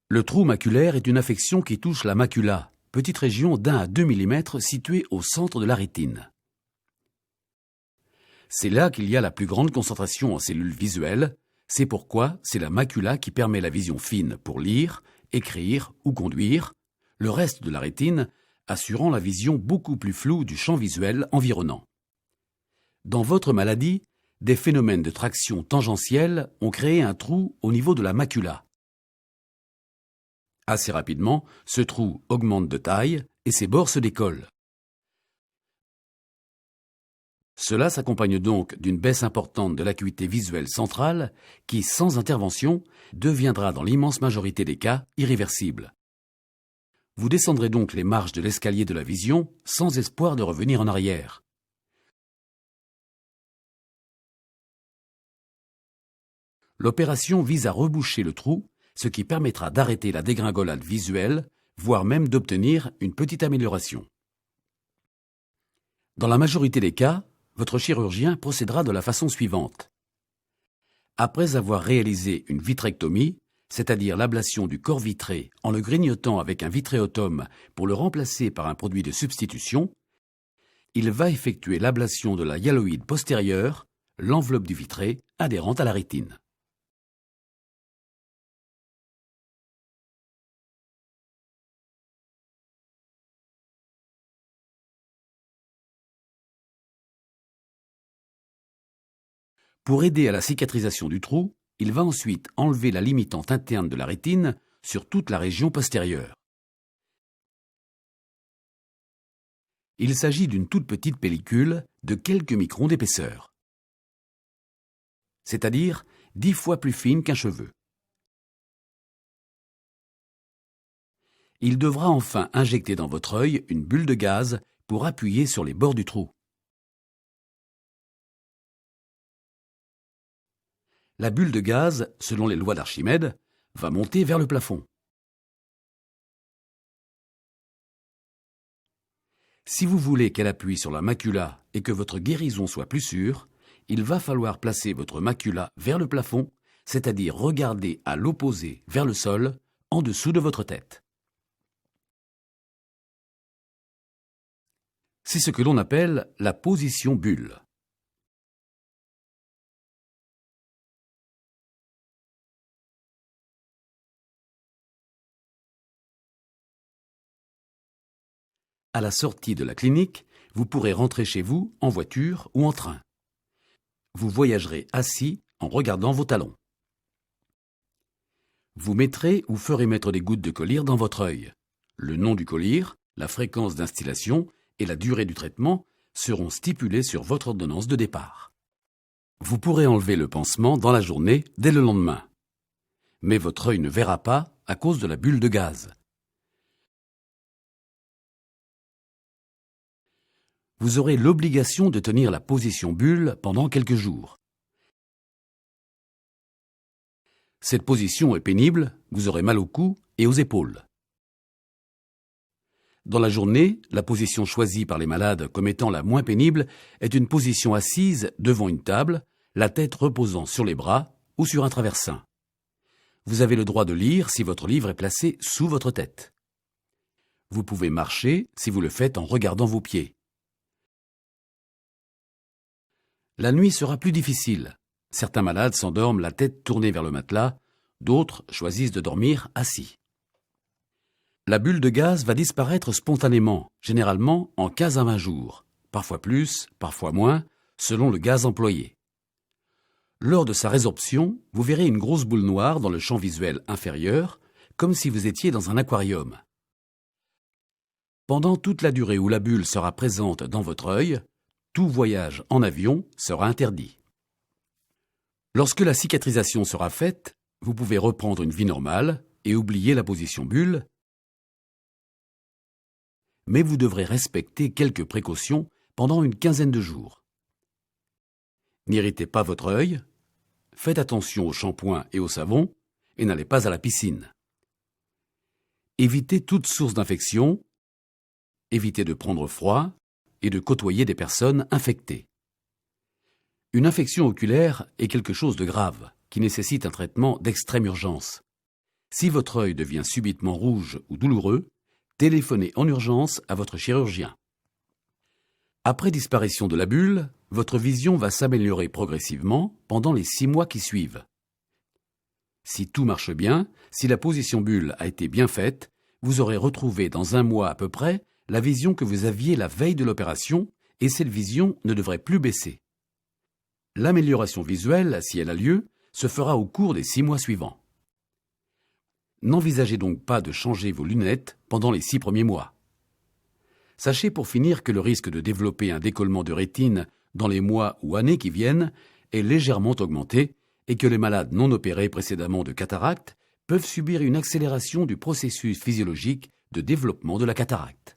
Le trou maculaire est une affection qui touche la macula, petite région d'1 à 2 mm située au centre de la rétine. C'est là qu'il y a la plus grande concentration en cellules visuelles, c'est pourquoi c'est la macula qui permet la vision fine pour lire, écrire ou conduire, le reste de la rétine assurant la vision beaucoup plus floue du champ visuel environnant. Dans votre maladie, des phénomènes de traction tangentielle ont créé un trou au niveau de la macula. Assez rapidement, ce trou augmente de taille et ses bords se décollent. Cela s'accompagne donc d'une baisse importante de l'acuité visuelle centrale qui, sans intervention, deviendra dans l'immense majorité des cas irréversible. Vous descendrez donc les marches de l'escalier de la vision sans espoir de revenir en arrière. L'opération vise à reboucher le trou, ce qui permettra d'arrêter la dégringolade visuelle, voire même d'obtenir une petite amélioration. Dans la majorité des cas, votre chirurgien procédera de la façon suivante. Après avoir réalisé une vitrectomie, c'est-à-dire l'ablation du corps vitré en le grignotant avec un vitréotome pour le remplacer par un produit de substitution, il va effectuer l'ablation de la hyaloïde postérieure, l'enveloppe du vitré adhérente à la rétine. Pour aider à la cicatrisation du trou, il va ensuite enlever la limitante interne de la rétine sur toute la région postérieure. Il s'agit d'une toute petite pellicule de quelques microns d'épaisseur, c'est-à-dire 10 fois plus fine qu'un cheveu. Il devra enfin injecter dans votre œil une bulle de gaz pour appuyer sur les bords du trou. La bulle de gaz, selon les lois d'Archimède, va monter vers le plafond. Si vous voulez qu'elle appuie sur la macula et que votre guérison soit plus sûre, il va falloir placer votre macula vers le plafond, c'est-à-dire regarder à l'opposé vers le sol, en dessous de votre tête. C'est ce que l'on appelle la position bulle. À la sortie de la clinique, vous pourrez rentrer chez vous en voiture ou en train. Vous voyagerez assis en regardant vos talons. Vous mettrez ou ferez mettre des gouttes de collyre dans votre œil. Le nom du collyre, la fréquence d'instillation et la durée du traitement seront stipulés sur votre ordonnance de départ. Vous pourrez enlever le pansement dans la journée dès le lendemain. Mais votre œil ne verra pas à cause de la bulle de gaz. Vous aurez l'obligation de tenir la position bulle pendant quelques jours. Cette position est pénible, vous aurez mal au cou et aux épaules. Dans la journée, la position choisie par les malades comme étant la moins pénible est une position assise devant une table, la tête reposant sur les bras ou sur un traversin. Vous avez le droit de lire si votre livre est placé sous votre tête. Vous pouvez marcher si vous le faites en regardant vos pieds. La nuit sera plus difficile. Certains malades s'endorment la tête tournée vers le matelas, d'autres choisissent de dormir assis. La bulle de gaz va disparaître spontanément, généralement en 15 à 20 jours, parfois plus, parfois moins, selon le gaz employé. Lors de sa résorption, vous verrez une grosse boule noire dans le champ visuel inférieur, comme si vous étiez dans un aquarium. Pendant toute la durée où la bulle sera présente dans votre œil, tout voyage en avion sera interdit. Lorsque la cicatrisation sera faite, vous pouvez reprendre une vie normale et oublier la position bulle, mais vous devrez respecter quelques précautions pendant une quinzaine de jours. N'irritez pas votre œil, faites attention au shampoing et au savon, et n'allez pas à la piscine. Évitez toute source d'infection, évitez de prendre froid et de côtoyer des personnes infectées. Une infection oculaire est quelque chose de grave, qui nécessite un traitement d'extrême urgence. Si votre œil devient subitement rouge ou douloureux, téléphonez en urgence à votre chirurgien. Après disparition de la bulle, votre vision va s'améliorer progressivement pendant les 6 mois qui suivent. Si tout marche bien, si la position bulle a été bien faite, vous aurez retrouvé dans 1 mois à peu près la vision que vous aviez la veille de l'opération et cette vision ne devrait plus baisser. L'amélioration visuelle, si elle a lieu, se fera au cours des 6 mois suivants. N'envisagez donc pas de changer vos lunettes pendant les 6 premiers mois. Sachez pour finir que le risque de développer un décollement de rétine dans les mois ou années qui viennent est légèrement augmenté et que les malades non opérés précédemment de cataracte peuvent subir une accélération du processus physiologique de développement de la cataracte.